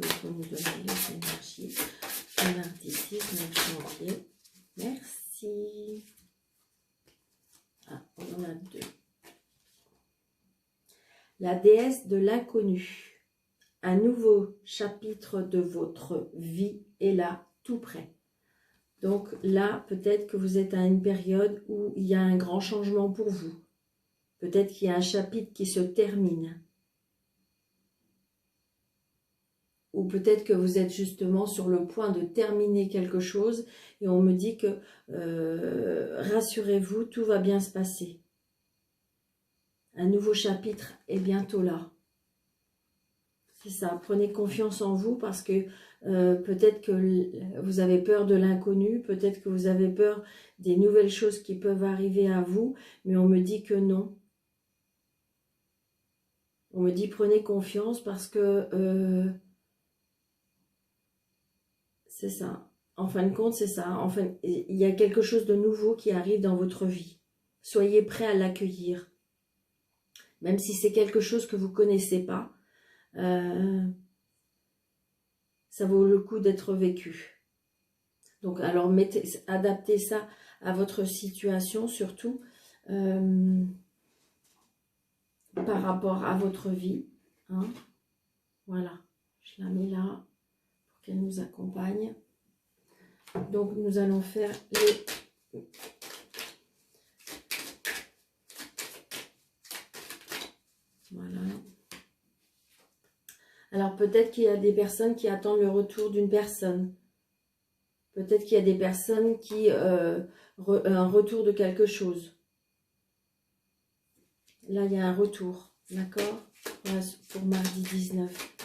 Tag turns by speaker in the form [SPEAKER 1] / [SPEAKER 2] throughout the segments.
[SPEAKER 1] pour nous donner les énergies le mardi 19 janvier. Merci. Ah, on en a deux. La déesse de l'inconnu. Un nouveau chapitre de votre vie est là, tout près. Donc là, peut-être que vous êtes à une période où il y a un grand changement pour vous. Peut-être qu'il y a un chapitre qui se termine. Ou peut-être que vous êtes justement sur le point de terminer quelque chose et on me dit que rassurez-vous, tout va bien se passer. Un nouveau chapitre est bientôt là. C'est ça, prenez confiance en vous parce que peut-être que vous avez peur de l'inconnu, peut-être que vous avez peur des nouvelles choses qui peuvent arriver à vous, mais on me dit que non. On me dit prenez confiance parce que c'est ça. En fin de compte, c'est ça. Enfin, il y a quelque chose de nouveau qui arrive dans votre vie. Soyez prêts à l'accueillir. Même si c'est quelque chose que vous ne connaissez pas. Ça vaut le coup d'être vécu. Donc, alors, adaptez ça à votre situation, surtout par rapport à votre vie. Hein. Voilà, je la mets là pour qu'elle nous accompagne. Donc, nous allons faire les... Voilà. Alors peut-être qu'il y a des personnes qui attendent le retour d'une personne. Peut-être qu'il y a des personnes qui... un retour de quelque chose. Là, il y a un retour. D'accord? Voilà, pour mardi 19.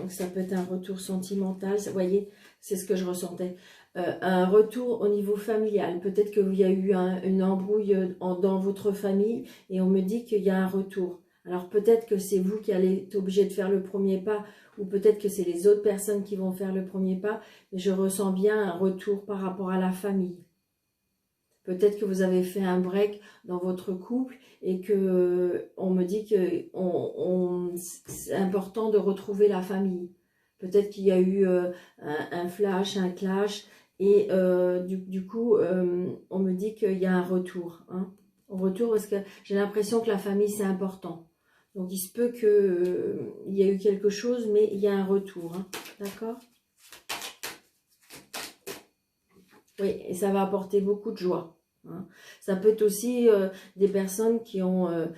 [SPEAKER 1] Donc ça peut être un retour sentimental. Vous voyez, c'est ce que je ressentais. Un retour au niveau familial. Peut-être qu'il y a eu une embrouille dans votre famille et on me dit qu'il y a un retour. Alors peut-être que c'est vous qui allez être obligé de faire le premier pas ou peut-être que c'est les autres personnes qui vont faire le premier pas. Mais je ressens bien un retour par rapport à la famille. Peut-être que vous avez fait un break dans votre couple et que on me dit que c'est important de retrouver la famille. Peut-être qu'il y a eu un flash, un clash et du coup, on me dit qu'il y a un retour. Hein, un retour parce que j'ai l'impression que la famille, c'est important. Donc, il se peut qu'il y ait eu quelque chose, mais il y a un retour. Hein, d'accord ? Oui, et ça va apporter beaucoup de joie. Hein. Ça peut être aussi des personnes qui ont,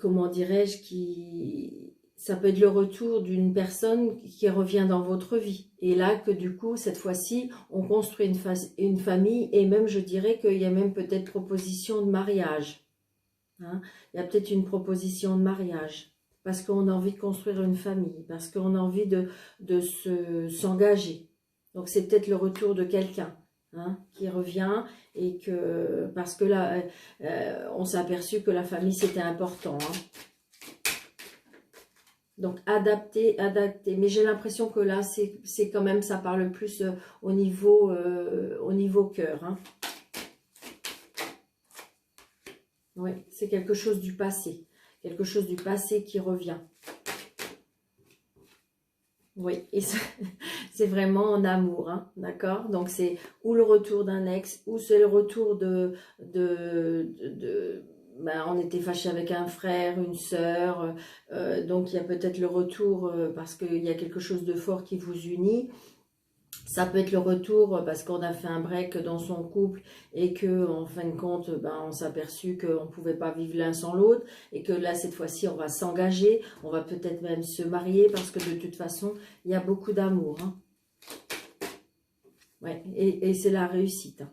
[SPEAKER 1] comment dirais-je, ça peut être le retour d'une personne qui revient dans votre vie. Et là, que du coup, cette fois-ci, on construit une famille et même, je dirais qu'il y a même peut-être proposition de mariage. Hein. Il y a peut-être une proposition de mariage parce qu'on a envie de construire une famille, parce qu'on a envie de s'engager. Donc, c'est peut-être le retour de quelqu'un. Hein, qui revient et que parce que là on s'est aperçu que la famille c'était important. Hein. Donc adapter, mais j'ai l'impression que là c'est quand même ça parle plus au niveau cœur. Hein. Oui, c'est quelque chose du passé qui revient. Oui, et c'est vraiment en amour, hein, d'accord? Donc, c'est ou le retour d'un ex, ou c'est le retour ben, on était fâché avec un frère, une sœur, donc il y a peut-être le retour parce qu'il y a quelque chose de fort qui vous unit. Ça peut être le retour parce qu'on a fait un break dans son couple et que en fin de compte, ben, on s'est aperçu qu'on ne pouvait pas vivre l'un sans l'autre et que là, cette fois-ci, on va s'engager, on va peut-être même se marier parce que de toute façon, il y a beaucoup d'amour. Hein. Ouais, et c'est la réussite. Hein.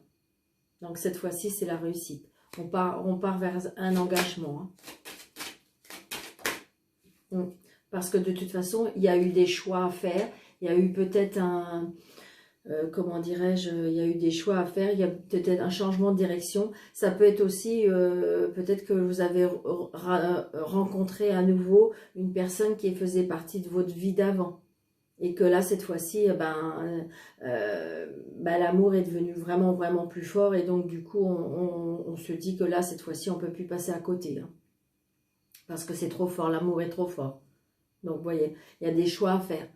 [SPEAKER 1] Donc cette fois-ci, c'est la réussite. On part vers un engagement. Hein. Parce que de toute façon, il y a eu des choix à faire. Il y a eu peut-être comment dirais-je, il y a eu des choix à faire, il y a peut-être un changement de direction. Ça peut être aussi, peut-être que vous avez rencontré à nouveau une personne qui faisait partie de votre vie d'avant. Et que là, cette fois-ci, l'amour est devenu vraiment, vraiment plus fort. Et donc, du coup, on se dit que là, cette fois-ci, on ne peut plus passer à côté. Hein. Parce que c'est trop fort, l'amour est trop fort. Donc, vous voyez, il y a des choix à faire.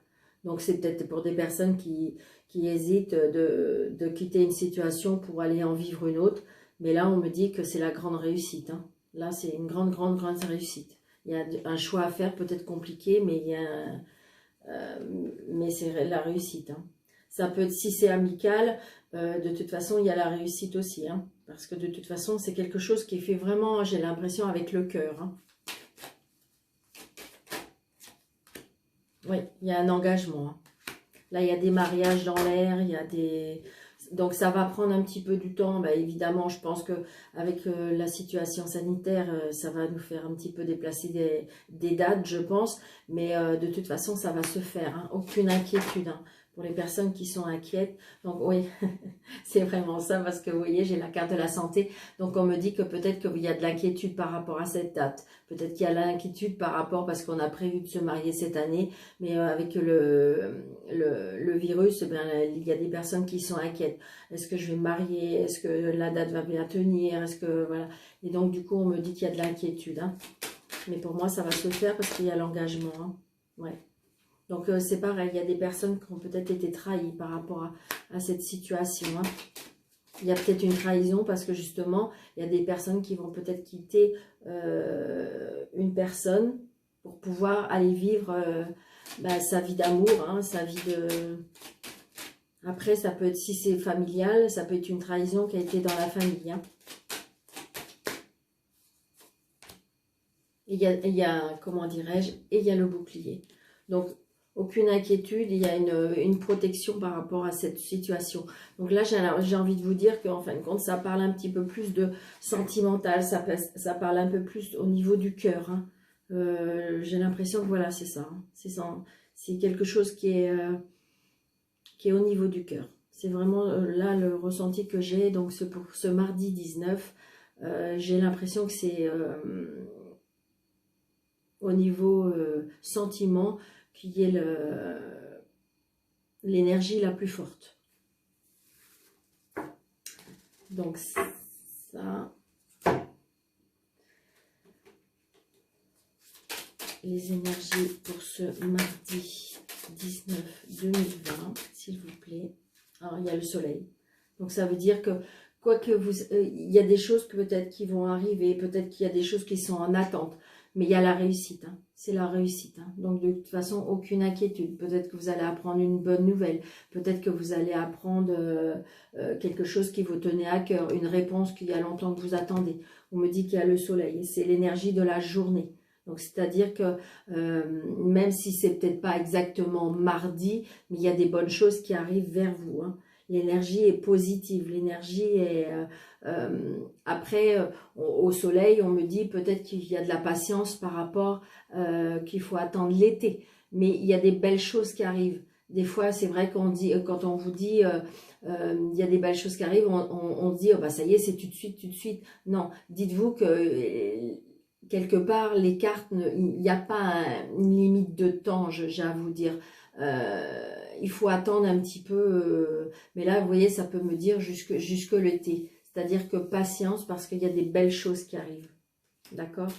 [SPEAKER 1] Donc, c'est peut-être pour des personnes qui hésitent de quitter une situation pour aller en vivre une autre. Mais là, on me dit que c'est la grande réussite. Hein. Là, c'est une grande, grande, grande réussite. Il y a un choix à faire, peut-être compliqué, mais mais c'est la réussite. Hein. Ça peut être, si c'est amical, de toute façon, il y a la réussite aussi. Hein, parce que de toute façon, c'est quelque chose qui est fait vraiment, j'ai l'impression, avec le cœur. Hein. Oui, il y a un engagement. Hein. Là, il y a des mariages dans l'air, il y a des... Donc, ça va prendre un petit peu du temps. Bah, évidemment, je pense qu'avec la situation sanitaire, ça va nous faire un petit peu déplacer des dates, je pense. Mais de toute façon, ça va se faire. Hein. Aucune inquiétude hein, pour les personnes qui sont inquiètes. Donc, oui, c'est vraiment ça parce que, vous voyez, j'ai la carte de la santé. Donc, on me dit que peut-être qu'il y a de l'inquiétude par rapport à cette date. Peut-être qu'il y a l'inquiétude par rapport parce qu'on a prévu de se marier cette année. Mais avec le virus, ben, il y a des personnes qui sont inquiètes. Est-ce que je vais me marier? Est-ce que la date va bien tenir? Est-ce que voilà. Et donc du coup, on me dit qu'il y a de l'inquiétude. Hein. Mais pour moi, ça va se faire parce qu'il y a l'engagement. Hein. Ouais. Donc c'est pareil, il y a des personnes qui ont peut-être été trahies par rapport à cette situation. Hein. Il y a peut-être une trahison parce que justement, il y a des personnes qui vont peut-être quitter une personne pour pouvoir aller vivre sa vie d'amour, hein, sa vie de... Après, ça peut être, si c'est familial, ça peut être une trahison qui a été dans la famille. Hein. Il y a comment dirais-je, et il y a le bouclier. Donc, aucune inquiétude, il y a une protection par rapport à cette situation. Donc là, j'ai envie de vous dire qu'en fin de compte, ça parle un petit peu plus de sentimental, ça parle un peu plus au niveau du cœur. Hein. J'ai l'impression que voilà, c'est ça. Hein. C'est quelque chose qui est au niveau du cœur. C'est vraiment là le ressenti que j'ai. Donc pour ce mardi 19, j'ai l'impression que c'est au niveau sentiment qu'il y ait l'énergie la plus forte. Donc ça, les énergies pour ce mardi 19 2020, s'il vous plaît. Alors, il y a le soleil. Donc, ça veut dire que, quoi que vous... il y a des choses peut-être qui vont arriver, peut-être qu'il y a des choses qui sont en attente, mais il y a la réussite. Hein. C'est la réussite. Hein. Donc, de toute façon, aucune inquiétude. Peut-être que vous allez apprendre une bonne nouvelle. Peut-être que vous allez apprendre quelque chose qui vous tenait à cœur, une réponse qu'il y a longtemps que vous attendez. On me dit qu'il y a le soleil. C'est l'énergie de la journée. Donc, c'est-à-dire que même si c'est peut-être pas exactement mardi, mais il y a des bonnes choses qui arrivent vers vous. Hein. L'énergie est positive, l'énergie est... après, au soleil, on me dit peut-être qu'il y a de la patience par rapport qu'il faut attendre l'été. Mais il y a des belles choses qui arrivent. Des fois, c'est vrai qu'on dit, quand on vous dit... il y a des belles choses qui arrivent, on dit, oh, bah, ça y est, c'est tout de suite, tout de suite. Non, dites-vous que... quelque part, les cartes, il n'y a pas une limite de temps, j'ai à vous dire. Il faut attendre un petit peu. Mais là, vous voyez, ça peut me dire jusque l'été. C'est-à-dire que patience, parce qu'il y a des belles choses qui arrivent. D'accord?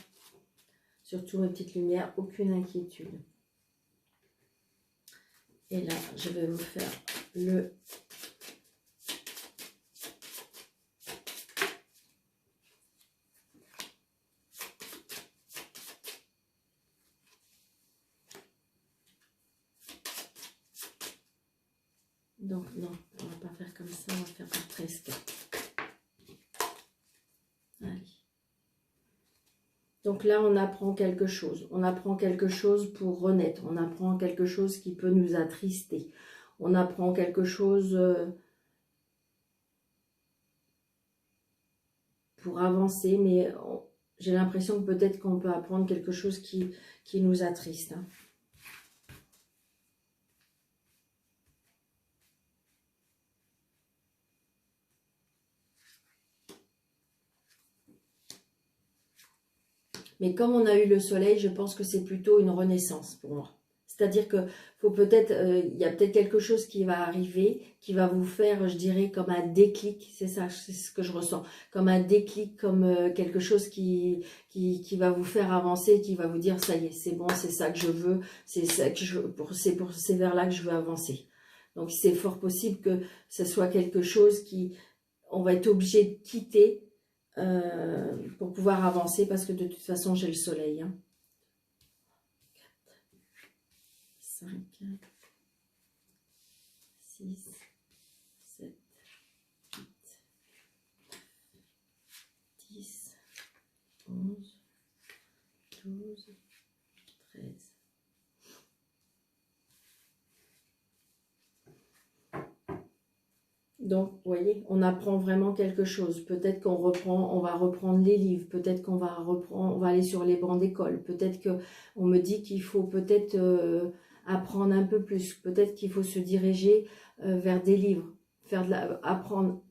[SPEAKER 1] Surtout une petite lumière, aucune inquiétude. Et là, je vais vous faire le... Donc non, on va pas faire comme ça, on va faire par 13 cartes. Allez. Donc là, on apprend quelque chose. On apprend quelque chose pour renaître. On apprend quelque chose qui peut nous attrister. On apprend quelque chose pour avancer, mais j'ai l'impression que peut-être qu'on peut apprendre quelque chose qui nous attriste. Hein. Mais comme on a eu le soleil, je pense que c'est plutôt une renaissance pour moi. C'est-à-dire que faut peut-être, il y a peut-être quelque chose qui va arriver, qui va vous faire, je dirais, comme un déclic. C'est ça, c'est ce que je ressens. Comme un déclic, comme quelque chose qui va vous faire avancer, qui va vous dire, ça y est, c'est bon, c'est ça que je veux, c'est ça que c'est vers là que je veux avancer. Donc c'est fort possible que ce soit quelque chose on va être obligé de quitter pour pouvoir avancer, parce que de toute façon, j'ai le soleil. Hein. 5, 6, 7, 8, 10, 11, 12, 13. Donc, vous voyez, on apprend vraiment quelque chose. Peut-être on va reprendre les livres. Peut-être qu'on va on va aller sur les bancs d'école. Peut-être qu'on me dit qu'il faut peut-être apprendre un peu plus. Peut-être qu'il faut se diriger vers des livres, apprendre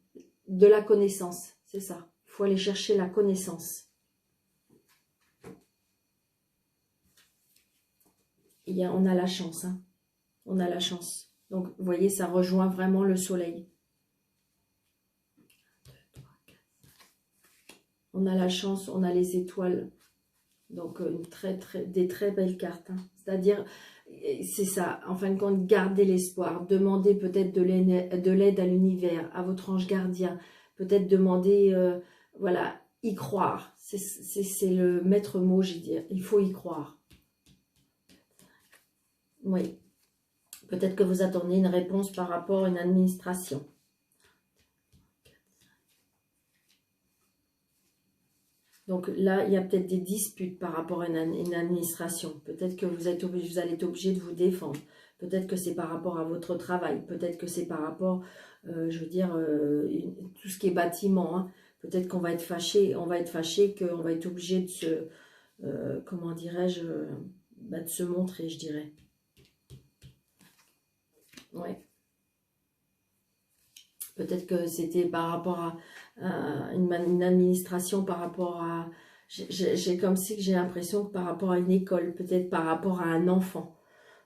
[SPEAKER 1] de la connaissance. C'est ça. Il faut aller chercher la connaissance. On a la chance. Hein. On a la chance. Donc, vous voyez, ça rejoint vraiment le soleil. On a la chance, on a les étoiles. Donc, des très belles cartes. Hein. C'est-à-dire, c'est ça, en fin de compte, gardez l'espoir. Demandez peut-être de l'aide à l'univers, à votre ange gardien. Peut-être demander, voilà, y croire. C'est le maître mot, j'ai dit. Il faut y croire. Oui. Peut-être que vous attendez une réponse par rapport à une administration. Donc là, il y a peut-être des disputes par rapport à une administration. Peut-être que vous allez être obligé de vous défendre. Peut-être que c'est par rapport à votre travail. Peut-être que c'est par rapport, je veux dire, tout ce qui est bâtiment. Hein. Peut-être qu'on va être fâché. On va être fâché, qu'on va être obligé de se, comment dirais-je, de se montrer, je dirais. Ouais. Peut-être que c'était par rapport à une administration, par rapport à... J'ai comme si que j'ai l'impression que par rapport à une école, peut-être par rapport à un enfant,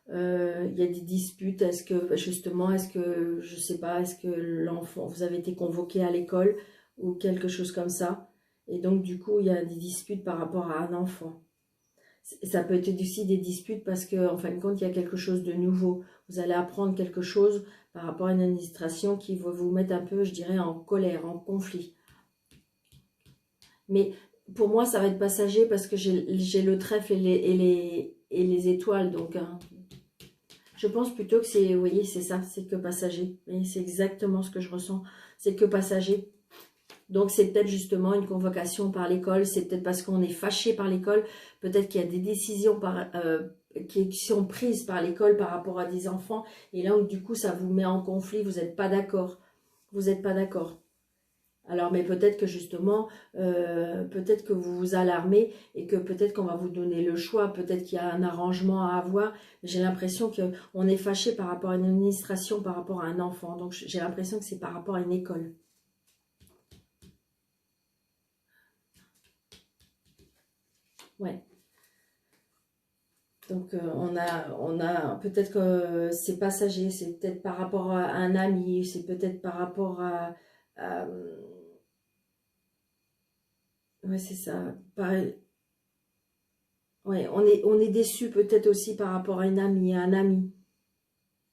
[SPEAKER 1] il y a des disputes. Est-ce que, justement, je sais pas, est-ce que l'enfant, vous avez été convoqué à l'école ou quelque chose comme ça, et donc du coup, il y a des disputes par rapport à un enfant. Ça peut être aussi des disputes parce que, en fin de compte, il y a quelque chose de nouveau. Vous allez apprendre quelque chose par rapport à une administration qui va vous mettre un peu, je dirais, en colère, en conflit. Mais pour moi, ça va être passager parce que j'ai le trèfle et les étoiles. Donc, hein, je pense plutôt que c'est, vous voyez, c'est ça, c'est que passager. Et c'est exactement ce que je ressens, c'est que passager. Donc, c'est peut-être justement une convocation par l'école, c'est peut-être parce qu'on est fâché par l'école, peut-être qu'il y a des décisions qui sont prises par l'école par rapport à des enfants, et là, du coup, ça vous met en conflit, vous n'êtes pas d'accord. Vous n'êtes pas d'accord. Alors, mais peut-être que justement, peut-être que vous vous alarmez et que peut-être qu'on va vous donner le choix, peut-être qu'il y a un arrangement à avoir. J'ai l'impression qu'on est fâché par rapport à une administration, par rapport à un enfant. Donc, j'ai l'impression que c'est par rapport à une école. Ouais. Donc, on a peut-être que c'est passager, c'est peut-être par rapport à un ami, c'est peut-être par rapport à ouais, c'est ça. Pareil. Ouais, on est déçu peut-être aussi par rapport à une amie, à un ami.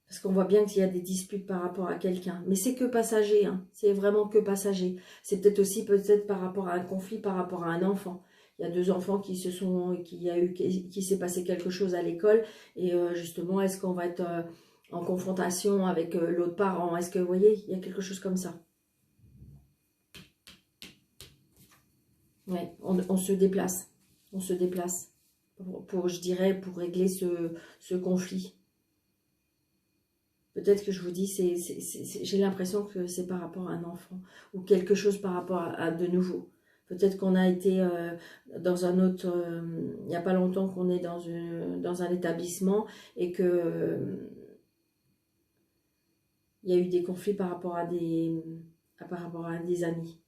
[SPEAKER 1] Parce qu'on voit bien qu'il y a des disputes par rapport à quelqu'un. Mais c'est que passager, hein. C'est vraiment que passager. C'est peut-être aussi peut-être par rapport à un conflit, par rapport à un enfant. Il y a deux enfants qui s'est passé quelque chose à l'école. Et justement, est-ce qu'on va être en confrontation avec l'autre parent? Est-ce que, vous voyez, il y a quelque chose comme ça. Ouais, on se déplace. On se déplace. Je dirais, pour régler ce conflit. Peut-être que je vous dis, j'ai l'impression que c'est par rapport à un enfant ou quelque chose par rapport à de nouveau. Peut-être qu'on a été dans un autre... il n'y a pas longtemps qu'on est dans un établissement et que il y a eu des conflits par rapport à des amis.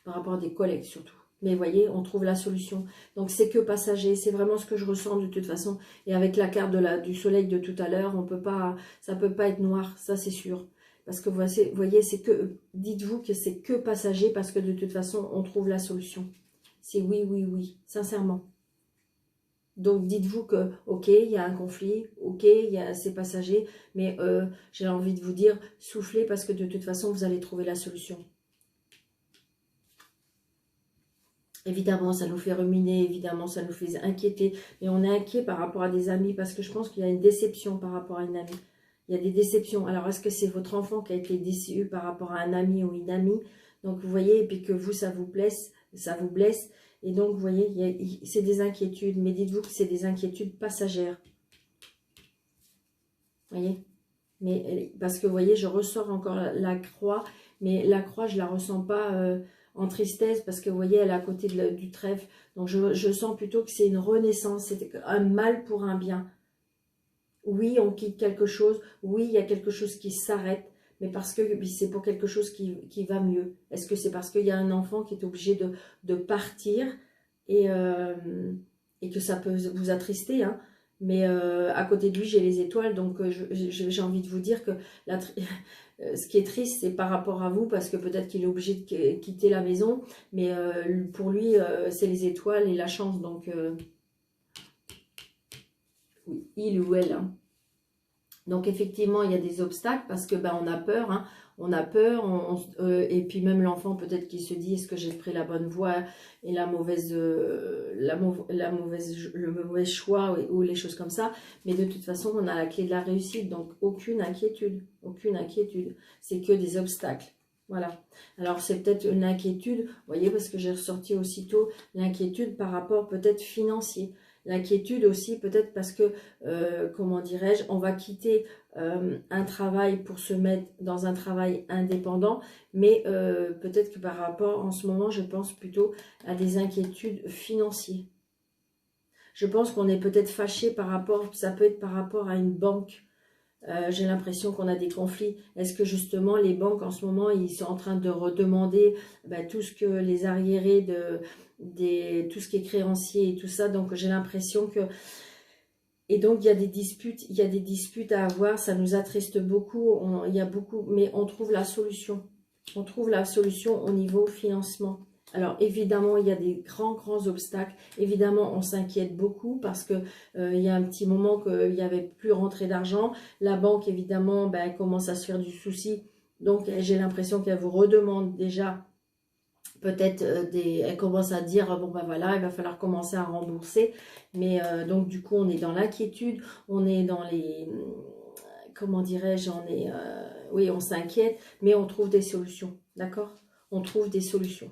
[SPEAKER 1] Par rapport à des collègues surtout. Mais vous voyez, on trouve la solution. Donc c'est que passager, c'est vraiment ce que je ressens de toute façon. Et avec la carte du soleil de tout à l'heure, on peut pas, ça peut pas être noir, ça c'est sûr. Parce que vous voyez, c'est que, dites-vous que c'est que passager parce que de toute façon, on trouve la solution. C'est oui, oui, oui, sincèrement. Donc dites-vous que, ok, il y a un conflit, ok, c'est passager, mais j'ai envie de vous dire, soufflez parce que de toute façon, vous allez trouver la solution. Évidemment, ça nous fait ruminer, évidemment, ça nous fait inquiéter. Mais on est inquiet par rapport à des amis parce que je pense qu'il y a une déception par rapport à une amie. Il y a des déceptions. Alors, est-ce que c'est votre enfant qui a été déçu par rapport à un ami ou une amie? Donc, vous voyez, et puis que vous, ça vous blesse. Et donc, vous voyez, c'est des inquiétudes. Mais dites-vous que c'est des inquiétudes passagères. Vous voyez? Mais, parce que, vous voyez, je ressors encore la croix. Mais la croix, je ne la ressens pas... en tristesse, parce que vous voyez, elle est à côté du trèfle. Donc, je sens plutôt que c'est une renaissance, c'est un mal pour un bien. Oui, on quitte quelque chose. Oui, il y a quelque chose qui s'arrête, mais parce que c'est pour quelque chose qui va mieux. Est-ce que c'est parce qu'il y a un enfant qui est obligé de partir et que ça peut vous attrister, hein? Mais à côté de lui, j'ai les étoiles, donc j'ai envie de vous dire que ce qui est triste, c'est par rapport à vous, parce que peut-être qu'il est obligé de quitter la maison, mais pour lui, c'est les étoiles et la chance, donc oui, il ou elle, hein. Donc effectivement, il y a des obstacles, parce que on a peur, hein. On a peur, et puis même l'enfant, peut-être qu'il se dit, est-ce que j'ai pris la bonne voie et le mauvais choix ou les choses comme ça. Mais de toute façon, on a la clé de la réussite, donc aucune inquiétude, aucune inquiétude. C'est que des obstacles. Voilà. Alors c'est peut-être une inquiétude, vous voyez, parce que j'ai ressorti aussitôt l'inquiétude par rapport peut-être financier. L'inquiétude aussi peut-être parce que, comment dirais-je, on va quitter un travail pour se mettre dans un travail indépendant, mais peut-être que par rapport, en ce moment, je pense plutôt à des inquiétudes financières. Je pense qu'on est peut-être fâché par rapport, ça peut être par rapport à une banque. J'ai l'impression qu'on a des conflits. Est-ce que justement les banques en ce moment, ils sont en train de redemander tout ce que les arriérés tout ce qui est créancier et tout ça. Donc j'ai l'impression que... Et donc il y a des disputes à avoir, ça nous attriste beaucoup, il y a beaucoup, mais on trouve la solution. On trouve la solution au niveau financement. Alors évidemment, il y a des grands obstacles. Évidemment, on s'inquiète beaucoup parce que il y a un petit moment qu'il n'y avait plus rentré d'argent. La banque, évidemment, elle commence à se faire du souci. Donc j'ai l'impression qu'elle vous redemande déjà peut-être elle commence à dire bon voilà, il va falloir commencer à rembourser. Mais donc du coup, on est dans l'inquiétude, on est dans les comment dirais-je, oui, on s'inquiète, mais on trouve des solutions, d'accord? On trouve des solutions.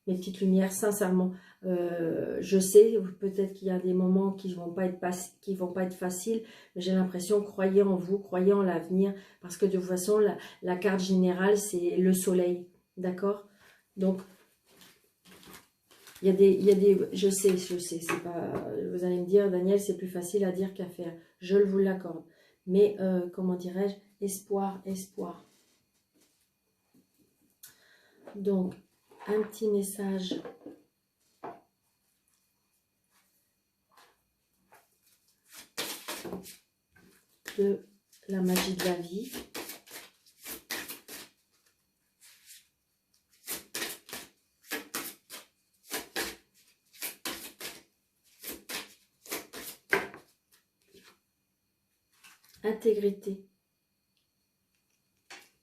[SPEAKER 1] Mes petites lumières, sincèrement, je sais, peut-être qu'il y a des moments qui vont pas être faciles, mais j'ai l'impression, croyez en vous, croyez en l'avenir, parce que de toute façon, la carte générale, c'est le soleil, d'accord? Donc, il y a des, je sais, c'est pas, vous allez me dire, Daniel, c'est plus facile à dire qu'à faire, je vous l'accorde, mais comment dirais-je, espoir. Donc, un petit message de la magie de la vie. Intégrité.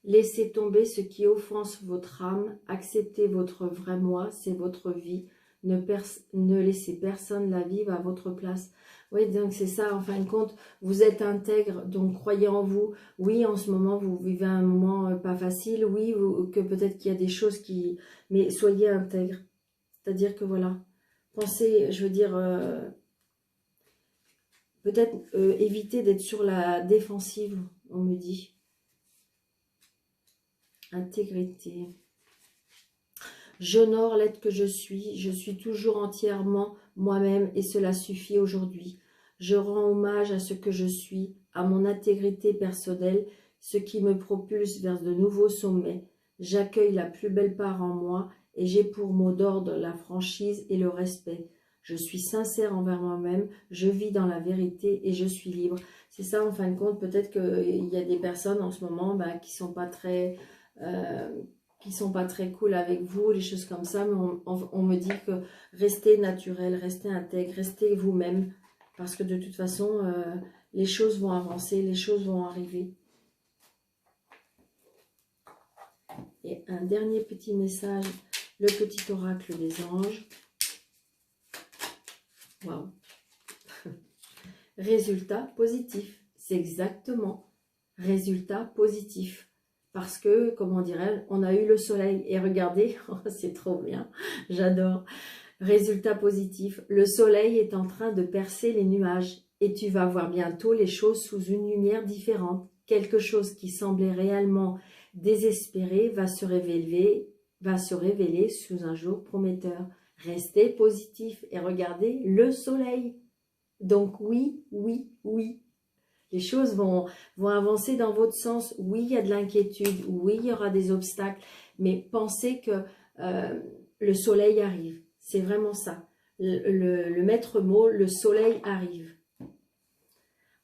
[SPEAKER 1] Laissez tomber ce qui offense votre âme, acceptez votre vrai moi, c'est votre vie. Ne laissez personne la vivre à votre place. Oui, donc c'est ça, en fin de compte, vous êtes intègre, donc croyez en vous. Oui, en ce moment, vous vivez un moment pas facile, oui, que peut-être qu'il y a des choses qui... Mais soyez intègre. C'est-à-dire que voilà, pensez, je veux dire, peut-être éviter d'être sur la défensive, on me dit. Intégrité. J'honore l'être que je suis toujours entièrement moi-même et cela suffit aujourd'hui. Je rends hommage à ce que je suis, à mon intégrité personnelle, ce qui me propulse vers de nouveaux sommets. J'accueille la plus belle part en moi et j'ai pour mot d'ordre la franchise et le respect. Je suis sincère envers moi-même, je vis dans la vérité et je suis libre. C'est ça, en fin de compte, peut-être qu'il y a des personnes en ce moment qui sont pas très cool avec vous, les choses comme ça, mais on me dit que restez naturel, restez intègre, restez vous-même, parce que de toute façon, les choses vont avancer, les choses vont arriver. Et un dernier petit message, le petit oracle des anges. Waouh. Résultat positif, c'est exactement résultat positif. Parce que, comment dirais-je, on a eu le soleil. Et regardez, c'est trop bien, j'adore. Résultat positif, le soleil est en train de percer les nuages. Et tu vas voir bientôt les choses sous une lumière différente. Quelque chose qui semblait réellement désespéré va se révéler sous un jour prometteur. Restez positif et regardez le soleil. Donc oui, oui, oui. Les choses vont avancer dans votre sens. Oui, il y a de l'inquiétude. Oui, il y aura des obstacles. Mais pensez que le soleil arrive. C'est vraiment ça. Le maître mot, le soleil arrive.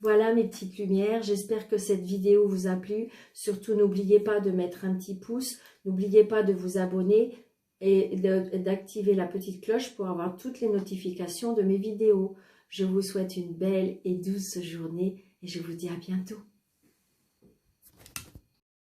[SPEAKER 1] Voilà mes petites lumières. J'espère que cette vidéo vous a plu. Surtout, n'oubliez pas de mettre un petit pouce. N'oubliez pas de vous abonner et d'activer la petite cloche pour avoir toutes les notifications de mes vidéos. Je vous souhaite une belle et douce journée et je vous dis à bientôt.